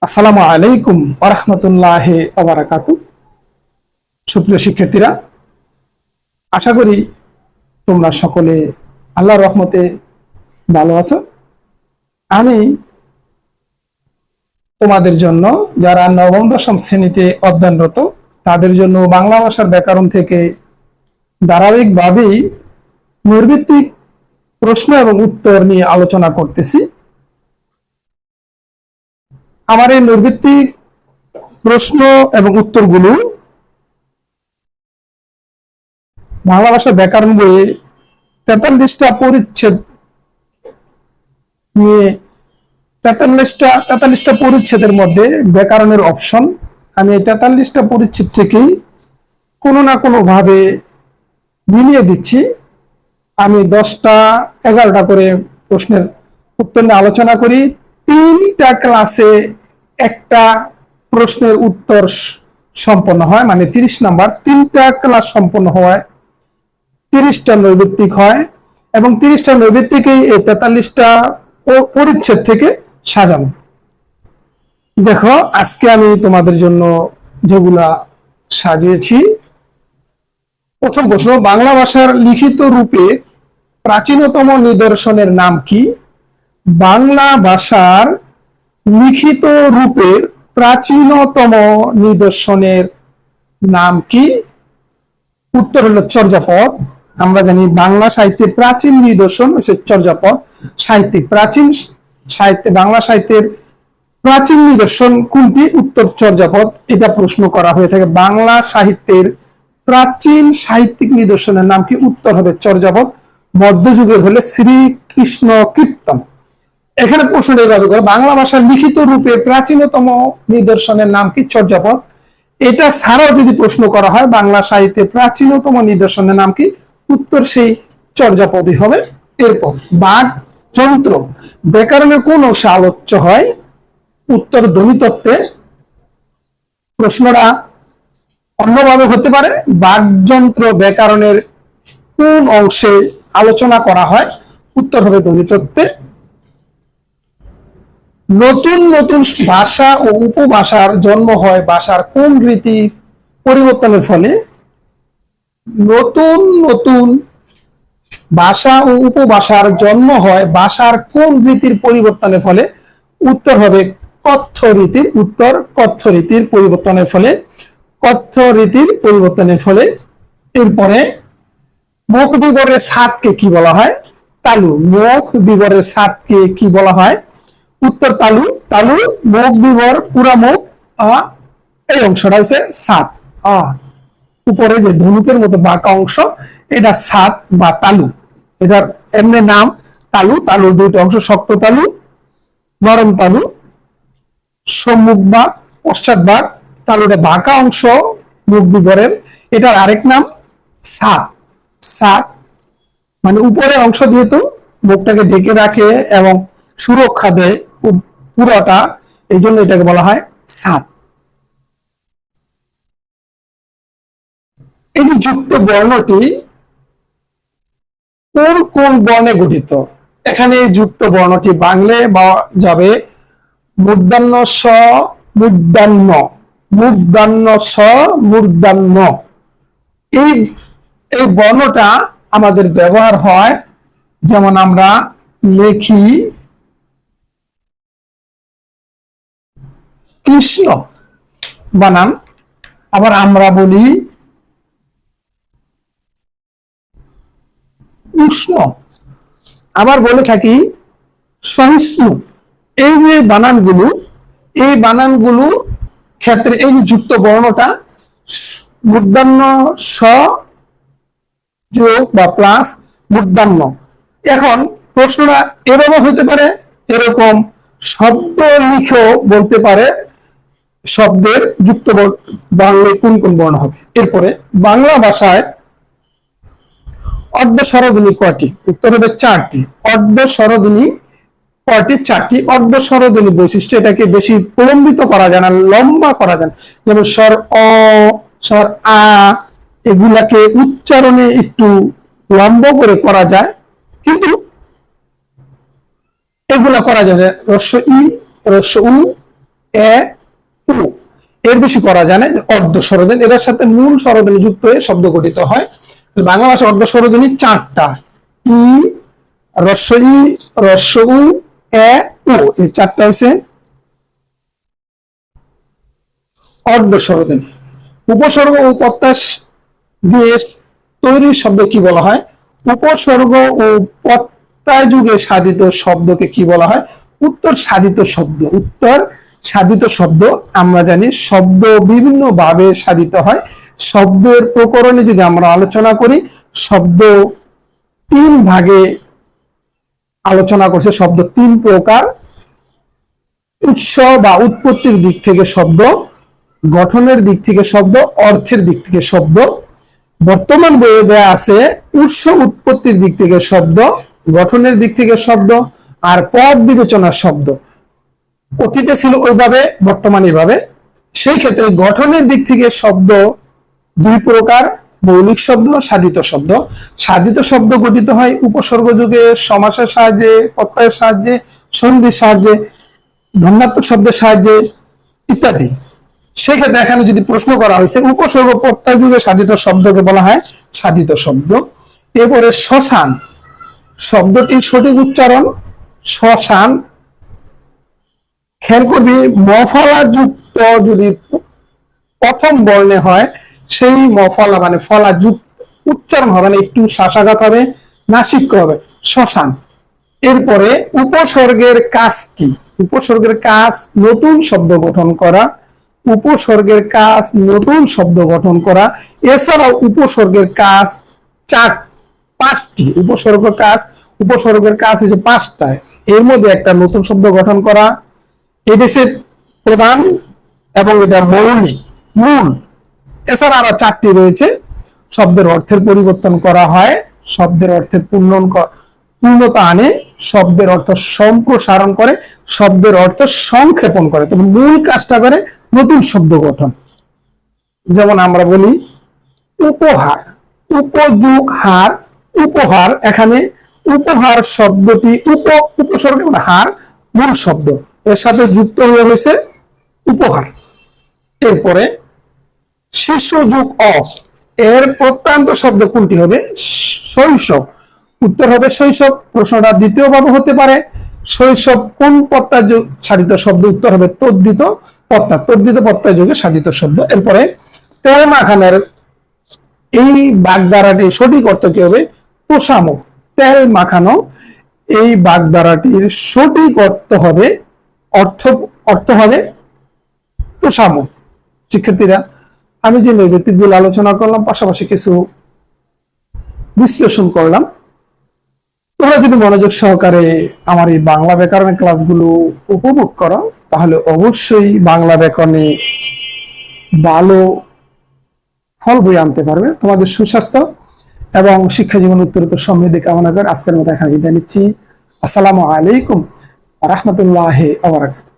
আসসালামু আলাইকুম ওয়া রাহমাতুল্লাহি ওয়া বারাকাতুহু। সুপ্রিয় শিক্ষার্থীরা, আশা করি তোমরা সকলে আল্লাহর রহমতে ভালো আছো। আমি তোমাদের জন্য যারা নবম দশম শ্রেণীতে অধ্যয়নরত তাদের জন্য বাংলা ভাষার ব্যাকরণ থেকে ধারাবাহিকভাবেই নৈর্ভিত্তিক প্রশ্ন এবং উত্তর নিয়ে আলোচনা করতেছি। আমার এই নৈর্ভিত্তিক প্রশ্ন এবং উত্তরগুলো বাংলা ভাষার ব্যাকরণ বইয়ে 43টা পরিচ্ছেদ নিয়ে 43টা পরিচ্ছেদের মধ্যে ব্যাকরণের অপশন। আমি এই 43টা পরিচ্ছেদ থেকেই কোনো না কোনো ভাবে মিলিয়ে দিচ্ছি। আমি 10টা 11টা করে প্রশ্নের উত্তর নিয়ে আলোচনা করি। 3টা ক্লাসে একটা প্রশ্নের উত্তর সম্পন্ন হয়, মানে 30 নাম্বার। 3টা ক্লাস সম্পন্ন হওয়ায় 30টা নৈর্ভিত্তিক হয় এবং 30টা নৈর্ভিত্তিকই এই 43টা পরিচ্ছেদ থেকে সাজানো। দেখো, আজকে আমি তোমাদের জন্য যেগুলা সাজিয়েছি, প্রথম প্রশ্ন, বাংলা ভাষার লিখিত রূপে প্রাচীনতম নিদর্শনের নাম কি? বাংলা ভাষার লিখিত রূপের প্রাচীনতম নিদর্শনের নাম কি? উত্তর হলো চর্যাপদ। আমরা জানি বাংলা সাহিত্যের প্রাচীন নিদর্শন হচ্ছে চর্যাপদ। বাংলা সাহিত্যের প্রাচীন নিদর্শন কোনটি? উত্তর চর্যাপদ। এটা প্রশ্ন করা হয়ে থাকে। বাংলা সাহিত্যের প্রাচীন সাহিত্যিক নিদর্শনের নাম কি? উত্তর হবে চর্যাপদ। মধ্যযুগের হলে শ্রীকৃষ্ণ কীর্তন। এখানে প্রশ্নটা এইভাবে করে, বাংলা ভাষার লিখিত রূপে প্রাচীনতম নিদর্শনের নাম কি? চর্যাপদ। এটা ছাড়াও যদি প্রশ্ন করা হয় বাংলা সাহিত্যে প্রাচীনতম নিদর্শনের নাম কি? উত্তর সেই চর্যাপদই হবে। এরপর, বাক যন্ত্র ব্যাকরণের কোন অংশে আলোচ্য হয়? উত্তর ধ্বনিতত্ত্বে। প্রশ্নটা অন্যভাবে হতে পারে, বাকযন্ত্র ব্যাকরণের কোন অংশে আলোচনা করা হয়? উত্তর হবে ধ্বনিতত্ত্বে। নতুন নতুন ভাষা ও উপভাষার জন্ম হয় ভাষার কোন রীতি পরিবর্তনের ফলে? নতুন নতুন ভাষা ও উপভাষার জন্ম হয় ভাষার কোন রীতির পরিবর্তনের ফলে? উত্তর হবে কথ্য রীতির। উত্তর কথ্য রীতির পরিবর্তনের ফলে। কথ্য রীতির পরিবর্তনের ফলে। এরপরে, মুখ বিবরের ছাদকে কি বলা হয়? তালু। মুখ বিবরের ছাদকে কি বলা হয়? উত্তর তালু। তালু। মুখ বিবর পুরা মুখ, এই অংশটা হচ্ছে ছাদ। উপরে যে ধনুকের মতো বাঁকা অংশ, এটা ছাদ বা তালু। এটার এমনি নাম তালু। তালুর দুইটা অংশ, শক্ত তালু, নরম তালু। সম্মুখ ভাগ, পশ্চাৎ ভাগ। তালুটা বাঁকা অংশ মুখ বিবরের, এটার আরেক নাম ছাদ। ছাদ মানে উপরে অংশ যেহেতু মুখটাকে ঢেকে রাখে এবং সুরক্ষা দেয় পুরোটা, এই জন্য এটাকে বলা হয় ছাদ। এই যে যুক্ত বর্ণটি কোন কোন বর্ণে গঠিত? এখানে যুক্ত বর্ণটি বাংলে পাওয়া যাবে মূর্ধন্য স, মূর্ধন্য, মূর্ধন্য স, মূর্ধন্য। এই এই বর্ণটা আমাদের ব্যবহার হয়, যেমন আমরা লেখি কৃষ্ণ বানান, আবার আমরা বলি উষ্ণ, আবার বলে থাকি সহিষ্ণু। এই যে বানানগুলো, এই বানানগুলো ক্ষেত্রে এই যে যুক্ত বর্ণটা মূর্ধন্য স যোগ বা প্লাস মূর্ধন্য। এখন প্রশ্নটা এরকম হতে পারে, এরকম শব্দ লিখেও বলতে পারে শব্দের যুক্ত বাংলায় কোন কোন বর্ণ হবে। এরপরে, বাংলা ভাষায় অর্ধ স্বরধ্বনি কয়টি? উত্তর হবে 4টি। অর্ধ স্বরধ্বনি কয়টি? 4টি। অর্ধ স্বরধ্বনি বৈশিষ্ট্য, এটাকে বেশি প্রলম্বিত করা যায় না, লম্বা করা যায় না। যেমন স্বর অ, স্বর আ, এগুলাকে উচ্চারণে একটু লম্বা করে করা যায়, কিন্তু এগুলা করা যায় না। রস্য ই, রস্য উ, এ উ, এর বেশি করা যায় না। অর্ধ স্বরধ্বনি, এটার সাথে মূল স্বরধ্বনি যুক্ত হয়ে শব্দ গঠিত হয়। বাংলা ভাষায় অর্ধ স্বরধ্বনি 4টা, ই, রস্ব ই, রস্ব উ, এ উ, এই 4টা হচ্ছে অর্ধ স্বরধ্বনি। উপসর্গ ও প্রত্যাশ দিয়ে তৈরি শব্দ কি বলা হয়? উপসর্গ ও প্রত্যয় যুগে সাধিত শব্দকে কি বলা হয়? উত্তর সাধিত শব্দ। উত্তর সাধিত শব্দ আমরা জানি শব্দ বিভিন্ন ভাবে সাধিত হয়। শব্দের প্রকরণে যদি আমরা আলোচনা করি, শব্দ 3 ভাগে আলোচনা করছে। শব্দ 3 প্রকার: উৎস বা উৎপত্তির দিক থেকে শব্দ, গঠনের দিক থেকে শব্দ, অর্থের দিক থেকে শব্দ। বর্তমান বইয়ে দেয়া আছে উৎস উৎপত্তির দিক থেকে শব্দ, গঠনের দিক থেকে শব্দ, আর পদ বিবেচনার শব্দ। অতীতে ছিল ওইভাবে, বর্তমানে এভাবে। সেই ক্ষেত্রে গঠনের দিক থেকে শব্দ 2 প্রকার: মৌলিক শব্দ, সাধিত শব্দ। সাধিত শব্দ গঠিত হয় উপসর্গ যুগে, সমাসের সাহায্যে, প্রত্যয়ের সাহায্যে, সন্ধির সাহায্যে, ধন্যাত্মক শব্দের সাহায্যে ইত্যাদি। সেক্ষেত্রে এখানে যদি প্রশ্ন করা হয়েছে উপসর্গ প্রত্যয় যুগে সাধিত শব্দকে বলা হয় সাধিত শব্দ। এরপরে শ্মশান শব্দটির সঠিক উচ্চারণ শ্মশান। খেয়াল করবি মফলা যুক্ত যদি প্রথম বর্ণে হয়, সেই মফলা মানে ফলা যুক্ত উচ্চারণ হবে না, একটু শাসাঘাত হবে, নাসিক্য হবে, শ্মশান। এরপরে উপসর্গের কাজ কি? উপসর্গের কাজ নতুন শব্দ গঠন করা। উপসর্গের কাজ নতুন শব্দ গঠন করা। এছাড়াও উপসর্গের কাজ 5টি। উপসর্গের কাজ হচ্ছে 5টায়। এর মধ্যে একটা নতুন শব্দ গঠন করা, এটা হচ্ছে প্রধান এবং এটা মূল। এছাড়া আরো 4টি রয়েছে। শব্দের অর্থের পরিবর্তন করা হয়, শব্দের অর্থের পূর্ণতা আনে, শব্দের অর্থ সম্প্রসারণ করে, শব্দের অর্থ সংক্ষেপণ করে। তবে মূল কাজটা করে নতুন শব্দ গঠন। যেমন আমরা বলি উপহার, উপযোগ হার, উপহার। এখানে উপহার শব্দটি উপসর্গ মানে হার মূল শব্দ, এর সাথে যুক্ত হয়ে হয়েছে উপহার। এরপরে শিশু যোগ অ, এর প্রত্যয়ান্ত শব্দ কোনটি হবে? শৈশব। উত্তর হবে শৈশব। প্রশ্নটা দ্বিতীয় ভাবে হতে পারে, শৈশব কোন প্রত্যয় সাধিত শব্দ? উত্তর হবে তদ্ধিত প্রত্যয়। তদ্ধিত প্রত্যয় যোগে সাধিত শব্দ। এরপরে তেল মাখানোর এই বাগধারাটির সঠিক অর্থ কি হবে? তোষামো। তেল মাখানো এই বাগধারাটির সঠিক অর্থ হবে তোষামো। শিক্ষার্থীরা, আমি যে নৈবেদিকগুলো আলোচনা করলাম, পাশাপাশি কিছু বিশ্লেষণ করলাম। তোমরা যদি মনোযোগ সহকারে আমার এই বাংলা ব্যাকরণের ক্লাসগুলো উপভোগ করো, তাহলে অবশ্যই বাংলা ব্যাকরণে ভালো ফল বয়ে আনতে পারবে। তোমাদের সুস্বাস্থ্য এবং শিক্ষা জীবন উত্তরোত্তর সমৃদ্ধি কামনা করে আজকের মতো এখানে বিদায় নিচ্ছি। আসসালামু আলাইকুম ওয়া রাহমাতুল্লাহি ওয়া বারাকাতুহু।